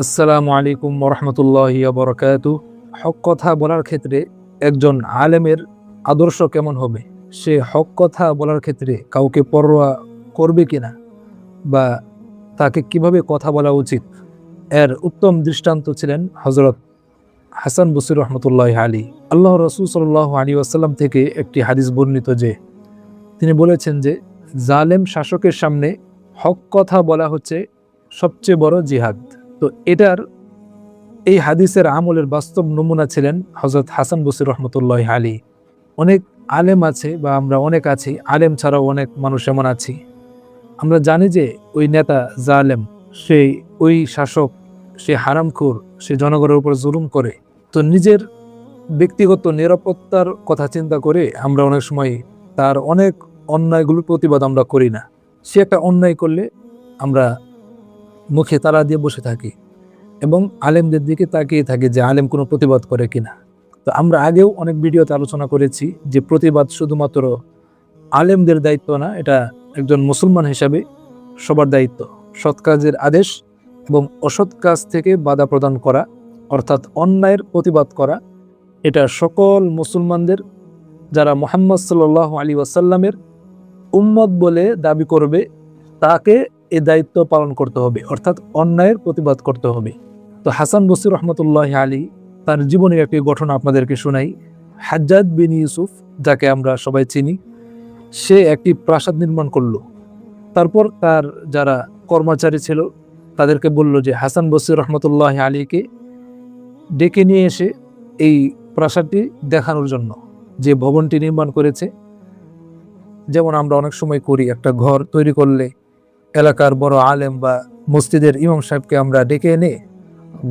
আসসালামু আলাইকুম ওরহমতুল্লাহি ওয়া বারাকাতুহু। হক কথা বলার ক্ষেত্রে একজন আলেমের আদর্শ কেমন হবে? সে হক কথা বলার ক্ষেত্রে কাউকে পরোয়া করবে কিনা, বা তাকে কিভাবে কথা বলা উচিত, এর উত্তম দৃষ্টান্ত ছিলেন হজরত হাসান বসরি রহমতুল্লাহি আলাইহি। আল্লাহ রাসূল সাল্লাল্লাহু আলাইহি ওয়াসাল্লাম থেকে একটি হাদিস বর্ণিত যে তিনি বলেছেন যে জালেম শাসকের সামনে হক কথা বলা হচ্ছে সবচেয়ে বড় জিহাদ। তো এই হাদিসের আমলের বাস্তব নমুনা ছিলেন হযরত হাসান বসরি রহমতুল্লাহি আলাইহি। অনেক আলেম আছে, বা আমরা অনেক আছি, আলেম ছাড়াও অনেক মানুষ এমন আছি, আমরা জানি যে ওই নেতা জালেম, ওই শাসক, সে হারামখোর, সে জনগণের উপর জুলুম করে। তো নিজের ব্যক্তিগত নিরাপত্তার কথা চিন্তা করে আমরা অনেক সময় তার অনেক অন্যায়গুলোর প্রতিবাদ আমরা করি না। সে একটা অন্যায় করলে আমরা মুখে তালা দিয়ে বসে থাকি এবং আলেমদের দিকে তাকিয়ে থাকি যে আলেম কোনো প্রতিবাদ করে কিনা। তো আমরা আগেও অনেক ভিডিওতে আলোচনা করেছি যে প্রতিবাদ শুধুমাত্র আলেমদের দায়িত্ব না, এটা একজন মুসলমান হিসাবে সবার দায়িত্ব। সৎ কাজের আদেশ এবং অসৎ কাজ থেকে বাধা প্রদান করা, অর্থাৎ অন্যায়ের প্রতিবাদ করা, এটা সকল মুসলমানদের, যারা মুহাম্মদ সাল্লাল্লাহু আলাইহি ওয়াসাল্লামের উম্মত বলে দাবি করবে, তাকে এ দায়িত্ব পালন করতে হবে, অর্থাৎ অন্যায়ের প্রতিবাদ করতে হবে। তো হাসান বসরি রহমতুল্লাহি আলাইহি তার জীবনের একটি ঘটনা আপনাদেরকে শোনাই। হাজ্জাজ বিন ইউসুফ, যাকে আমরা সবাই চিনি, সে একটি প্রাসাদ নির্মাণ করলো। তারপর তার যারা কর্মচারী ছিল তাদেরকে বলল যে হাসান বসরি রহমতুল্লাহি আলাইহিকে ডেকে নিয়ে এসে এই প্রাসাদটি দেখানোর জন্য, যে ভবনটি নির্মাণ করেছে। যেমন আমরা অনেক সময় করি, একটা ঘর তৈরি করলে এলাকার বড় আলেম বা মসজিদের ইমাম সাহেবকে আমরা ডেকে এনে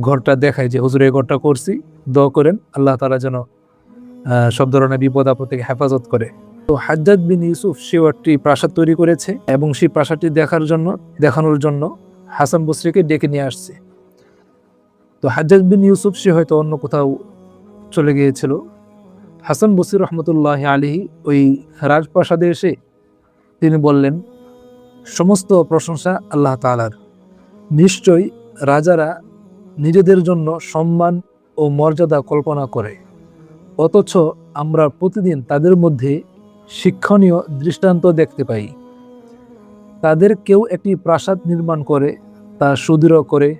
ঘরটা দেখাই যে হুজুর এই ঘরটা করছি, দোয়া করেন আল্লাহ তাআলা যেন সব ধরনের বিপদ আপদ থেকে হেফাজত করে। তো হাজ্জাজ বিন ইউসুফ সেও একটি প্রাসাদ তৈরি করেছে এবং সেই প্রাসাদটি দেখানোর জন্য হাসান বসরিকে ডেকে নিয়ে আসছে। তো হাজ্জাজ বিন ইউসুফ সে হয়তো অন্য কোথাও চলে গিয়েছিল। হাসান বসরি রহমতুল্লাহি আলাইহি ওই রাজপ্রাসাদে এসে তিনি বললেন, সমস্ত প্রশংসা আল্লাহ তাআলার। নিশ্চয়ই রাজারা নিজেদের জন্য সম্মান ও মর্যাদা কল্পনা করে, অথচ আমরা প্রতিদিন তাদের মধ্যে শিক্ষণীয় দৃষ্টান্ত দেখতে পাই। তাদের কেউ একটি প্রাসাদ নির্মাণ করে, তা সুদৃঢ় করে,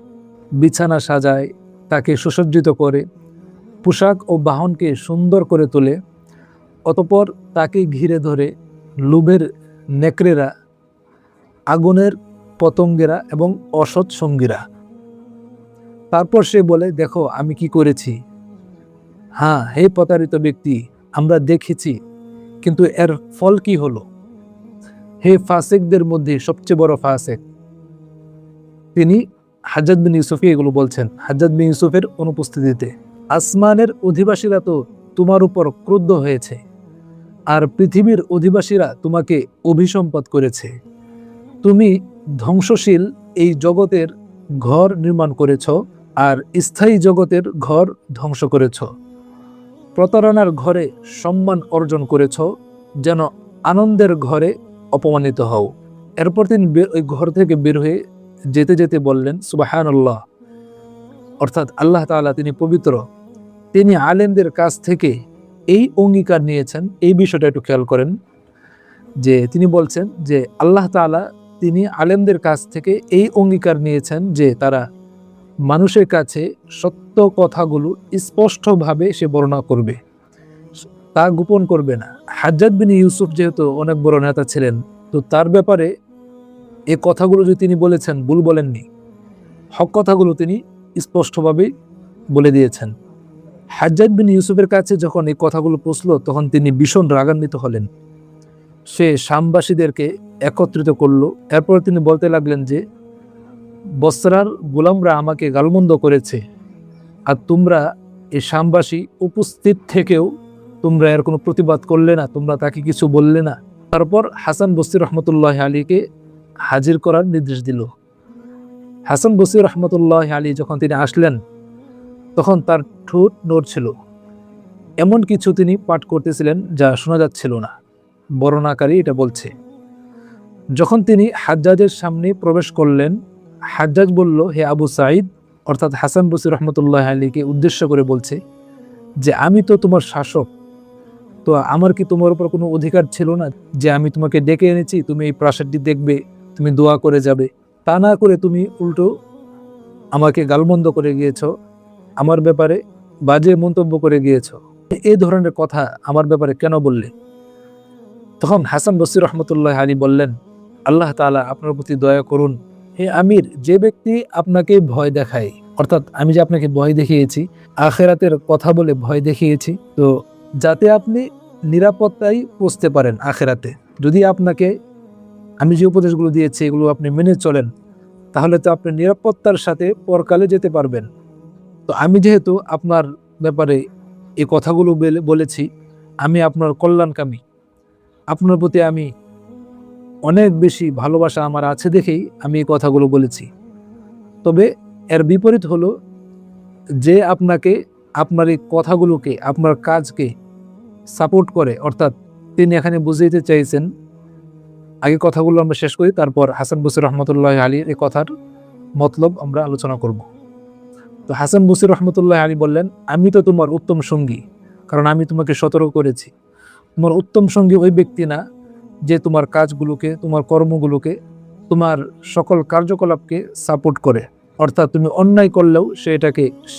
বিছানা সাজায়, তাকে সুসজ্জিত করে, পোশাক ও বাহনকে সুন্দর করে তোলে, অতঃপর তাকে ঘিরে ধরে লোভের নেকড়েরা, আগুনের পতঙ্গেরা এবং অসৎ সঙ্গীরা। তারপর সে বলে, দেখো আমি কি করেছি। হ্যাঁ হে প্রতারিত ব্যক্তি, আমরা দেখেছি, কিন্তু এর ফল কি হলো? হে ফাসিকদের মধ্যে সবচেয়ে বড় ফাসিক। তিনি হাজ্জাজ বিন ইউসুফকে এগুলো বলছেন হাজ্জাজ বিন ইউসুফের অনুপস্থিতিতে। আসমানের অধিবাসীরা তো তোমার উপর ক্রুদ্ধ হয়েছে, আর পৃথিবীর অধিবাসীরা তোমাকে অভিসম্পাত করেছে। তুমি ধ্বংসশীল এই জগতের ঘর নির্মাণ করেছ, আর স্থায়ী জগতের ঘর ধ্বংস করেছ। প্রতারণার ঘরে সম্মান অর্জন করেছ, যেন আনন্দের ঘরে অপমানিত হও। এরপর তিনি ওই ঘর থেকে বের হয়ে যেতে যেতে বললেন, সুবহানাল্লাহ, অর্থাৎ আল্লাহ তাআলা তিনি পবিত্র। তিনি আলেমদের কাছ থেকে এই অঙ্গীকার নিয়েছেন। এই বিষয়টা একটু খেয়াল করেন যে তিনি বলছেন যে আল্লাহ তাআলা তিনি আলেমদের কাছ থেকে এই অঙ্গীকার নিয়েছেন যে তারা মানুষের কাছে সত্য কথাগুলো স্পষ্টভাবে সে বর্ণনা করবে, তা গোপন করবে না। হাজ্জাজ বিন ইউসুফ যেহেতু অনেক বড় নেতা ছিলেন, তো তার ব্যাপারে এই কথাগুলো যে তিনি বলেছেন, ভুল বলেননি, হক কথাগুলো তিনি স্পষ্টভাবে বলে দিয়েছেন। হাজ্জাজ বিন ইউসুফের কাছে যখন এই কথাগুলো পৌঁছলো, তখন তিনি ভীষণ রাগান্বিত হলেন। সে শামবাসীদেরকে একত্রিত করলো। এরপর তিনি বলতে লাগলেন যে বসরার গোলামরা আমাকে গালমন্দ করেছে, আর তোমরা এই শামবাসী উপস্থিত থেকেও তোমরা এর কোনো প্রতিবাদ করলে না, তোমরা তাকে কিছু বললে না। তারপর হাসান বসরি রহমতুল্লাহ আলীকে হাজির করার নির্দেশ দিল। হাসান বসরি রহমতুল্লাহ আলী যখন তিনি আসলেন, তখন তার ঠোঁট নড়ছিল, এমন কিছু তিনি পাঠ করতেছিলেন যা শোনা যাচ্ছিল না। বর্ণনাকারী এটা বলছে। যখন তিনি হাজ্জাজের সামনে প্রবেশ করলেন, হাজ্জাজ বলল, হে আবু সাঈদ, অর্থাৎ হাসান বসরি রহমতুল্লাহ আলীকে উদ্দেশ্য করে বলছে যে আমি তো তোমার শাসক, তো আমার কি তোমার উপর কোনো অধিকার ছিল না যে আমি তোমাকে ডেকে এনেছি, তুমি এই প্রাসাদটি দেখবে, তুমি দোয়া করে যাবে? তা না করে তুমি উল্টো আমাকে গালমন্দ করে গিয়েছো, আমার ব্যাপারে বাজে মন্তব্য করে গিয়েছো। এই ধরনের কথা আমার ব্যাপারে কেন বললে? তখন হাসান বসরি রহমতুল্লাহ আলী বললেন, আল্লাহ তাআলা আপনার প্রতি দয়া করুন, হে আমির, যে ব্যক্তি আপনাকে ভয় দেখায়, অর্থাৎ আমি যে আপনাকে ভয় দেখিয়েছি, আখেরাতের কথা বলে ভয় দেখিয়েছি, তো যাতে আপনি নিরাপত্তায় পৌঁছতে পারেন আখেরাতে। যদি আপনাকে আমি যে উপদেশগুলো দিয়েছি এগুলো আপনি মেনে চলেন, তাহলে তো আপনি নিরাপত্তার সাথে পরকালে যেতে পারবেন। তো আমি যেহেতু আপনার ব্যাপারে এই কথাগুলো বলেছি, আমি আপনার কল্যাণকামী, আপনার প্রতি আমি অনেক বেশি ভালোবাসা আমার আছে দেখেই আমি এই কথাগুলো বলেছি। তবে এর বিপরীত হলো, যে আপনাকে আপনার এই কথাগুলোকে, আপনার কাজকে সাপোর্ট করে, অর্থাৎ তিনি এখানে বুঝাইতে চাইছেন, আগে কথাগুলো আমরা শেষ করি, তারপর হাসান বসরি রহমতুল্লাহ আলীর এই কথার মতলব আমরা আলোচনা করব। তো হাসান বসরি রহমতুল্লাহ আলী বললেন, আমি তো তোমার উত্তম সঙ্গী, কারণ আমি তোমাকে সতর্ক করেছি। তোমার উত্তম সঙ্গী ওই ব্যক্তি না যে তোমার কাজগুলোকে, তোমার কর্মগুলোকে, তোমার সকল কার্যকলাপকে সাপোর্ট করে, অর্থাৎ তুমি অন্যায় করলেও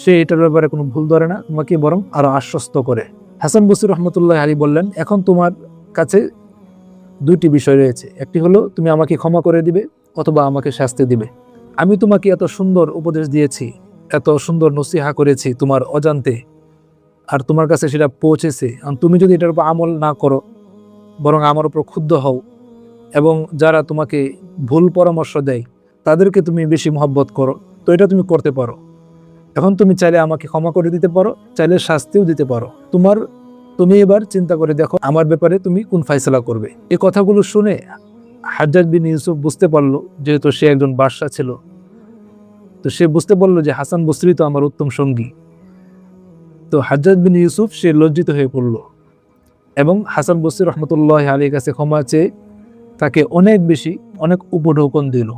সে এটার ব্যাপারে কোনো ভুল ধরে না, তোমাকে বরং আরো আশ্বস্ত করে। হাসান বসরি রহমতুল্লাহ আলী বললেন, এখন তোমার কাছে দুইটি বিষয় রয়েছে, একটি হলো তুমি আমাকে ক্ষমা করে দিবে অথবা আমাকে শাস্তি দিবে। আমি তোমাকে এত সুন্দর উপদেশ দিয়েছি, এত সুন্দর নসিহা করেছি তোমার অজান্তে, আর তোমার কাছে সেটা পৌঁছেছে, তুমি যদি এটার উপর আমল না করো, বরং আমার উপর ক্ষুব্ধ হও এবং যারা তোমাকে ভুল পরামর্শ দেয় তাদেরকে তুমি বেশি মহব্বত করো, তো এটা তুমি করতে পারো। এখন তুমি চাইলে আমাকে ক্ষমা করে দিতে পারো, চাইলে শাস্তিও দিতে পারো। তুমি এবার চিন্তা করে দেখো আমার ব্যাপারে তুমি কোন ফাইসলা করবে। এই কথাগুলো শুনে হাজ্জাজ বিন ইউসুফ বুঝতে পারলো, যেহেতু সে একজন বাদশা ছিল, তো সে বুঝতে পারলো যে হাসান বসরি তো আমার উত্তম সঙ্গী। তো হাজ্জাজ বিন ইউসুফ সে লজ্জিত হয়ে পড়ল এবং হাসান বসরি রহমতুল্লাহ আলীর কাছে ক্ষমা চেয়ে তাকে অনেক উপঢৌকন দিল।